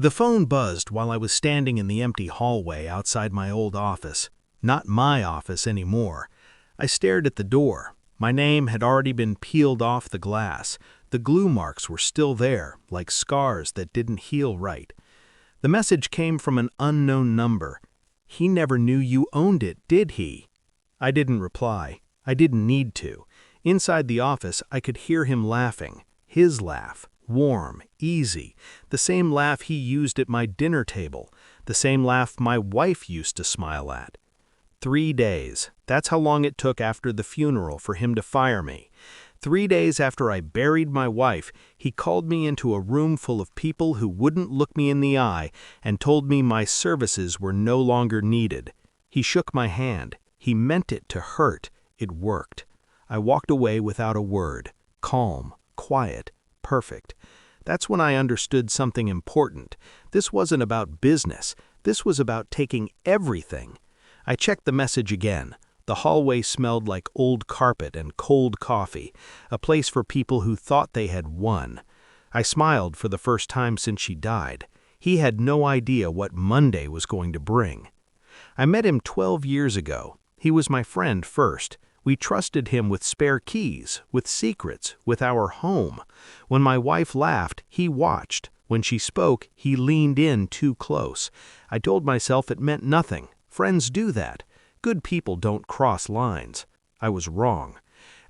The phone buzzed while I was standing in the empty hallway outside my old office. Not my office anymore. I stared at the door. My name had already been peeled off the glass. The glue marks were still there, like scars that didn't heal right. The message came from an unknown number. "He never knew you owned it, did he?" I didn't reply. I didn't need to. Inside the office, I could hear him laughing. His laugh. Warm, easy, the same laugh he used at my dinner table, the same laugh my wife used to smile at. 3 days, that's how long it took after the funeral for him to fire me. 3 days after I buried my wife, he called me into a room full of people who wouldn't look me in the eye and told me my services were no longer needed. He shook my hand. He meant it to hurt. It worked. I walked away without a word, calm, quiet, perfect. That's when I understood something important. This wasn't about business. This was about taking everything. I checked the message again. The hallway smelled like old carpet and cold coffee, a place for people who thought they had won. I smiled for the first time since she died. He had no idea what Monday was going to bring. I met him 12 years ago. He was my friend first. We trusted him with spare keys, with secrets, with our home. When my wife laughed, he watched. When she spoke, he leaned in too close. I told myself it meant nothing. Friends do that. Good people don't cross lines. I was wrong.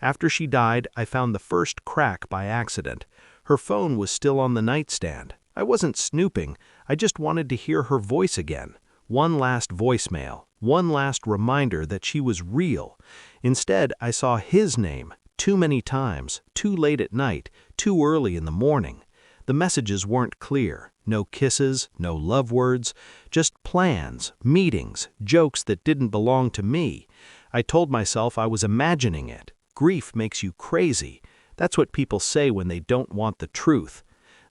After she died, I found the first crack by accident. Her phone was still on the nightstand. I wasn't snooping. I just wanted to hear her voice again. One last voicemail. One last reminder that she was real. Instead, I saw his name too many times, too late at night, too early in the morning. The messages weren't clear. No kisses, no love words, just plans, meetings, jokes that didn't belong to me. I told myself I was imagining it. Grief makes you crazy. That's what people say when they don't want the truth.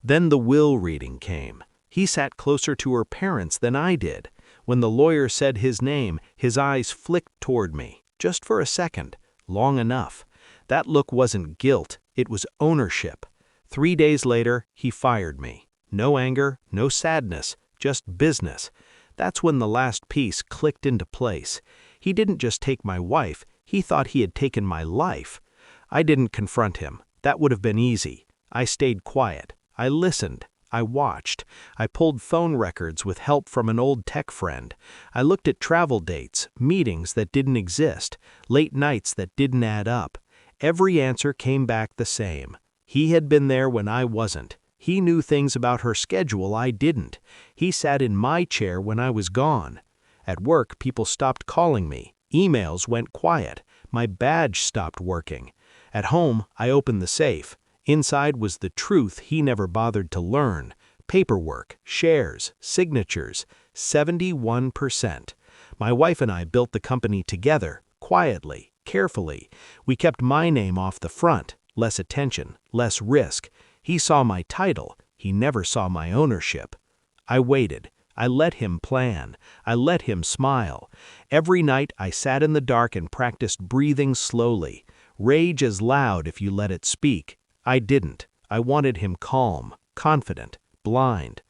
Then the will reading came. He sat closer to her parents than I did. When the lawyer said his name, his eyes flicked toward me, just for a second, long enough. That look wasn't guilt, it was ownership. 3 days later, he fired me. No anger, no sadness, just business. That's when the last piece clicked into place. He didn't just take my wife, he thought he had taken my life. I didn't confront him. That would have been easy. I stayed quiet. I listened. I watched. I pulled phone records with help from an old tech friend. I looked at travel dates, meetings that didn't exist, late nights that didn't add up. Every answer came back the same. He had been there when I wasn't. He knew things about her schedule I didn't. He sat in my chair when I was gone. At work, people stopped calling me. Emails went quiet. My badge stopped working. At home, I opened the safe. Inside was the truth he never bothered to learn. Paperwork, shares, signatures, 71%. My wife and I built the company together, quietly, carefully. We kept my name off the front, less attention, less risk. He saw my title. He never saw my ownership. I waited. I let him plan. I let him smile. Every night I sat in the dark and practiced breathing slowly. Rage is loud if you let it speak. I didn't. I wanted him calm, confident, blind.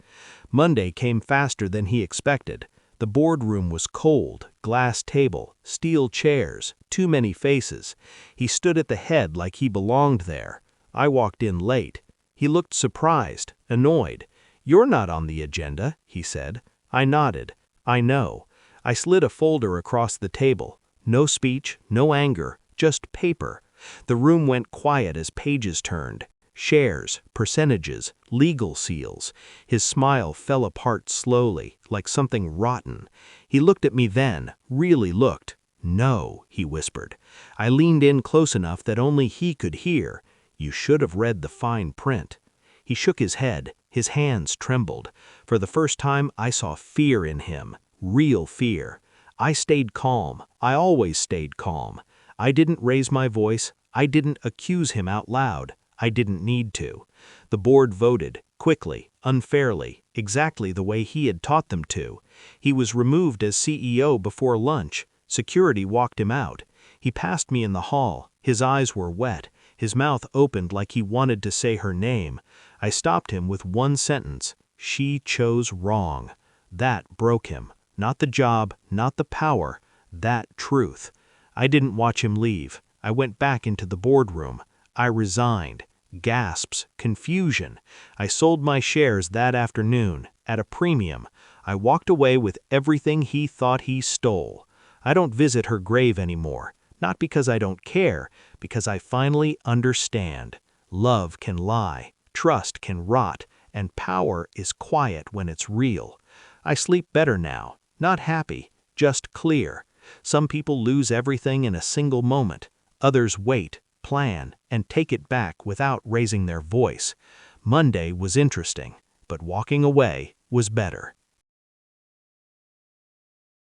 Monday came faster than he expected. The boardroom was cold, glass table, steel chairs, too many faces. He stood at the head like he belonged there. I walked in late. He looked surprised, annoyed. "You're not on the agenda," he said. I nodded. "I know." I slid a folder across the table. No speech, no anger, just paper. The room went quiet as pages turned. Shares, percentages, legal seals. His smile fell apart slowly, like something rotten. He looked at me then, really looked. "No," he whispered. I leaned in close enough that only he could hear. "You should have read the fine print." He shook his head. His hands trembled. For the first time, I saw fear in him. Real fear. I stayed calm. I always stayed calm. I didn't raise my voice. I didn't accuse him out loud. I didn't need to. The board voted, quickly, unfairly, exactly the way he had taught them to. He was removed as CEO before lunch. Security walked him out. He passed me in the hall. His eyes were wet. His mouth opened like he wanted to say her name. I stopped him with one sentence. She chose wrong. That broke him. Not the job, not the power, that truth. I didn't watch him leave. I went back into the boardroom. I resigned. Gasps, confusion. I sold my shares that afternoon, at a premium. I walked away with everything he thought he stole. I don't visit her grave anymore, not because I don't care, because I finally understand. Love can lie, trust can rot, and power is quiet when it's real. I sleep better now, not happy, just clear. Some people lose everything in a single moment. Others wait, plan, and take it back without raising their voice. Monday was interesting, but walking away was better.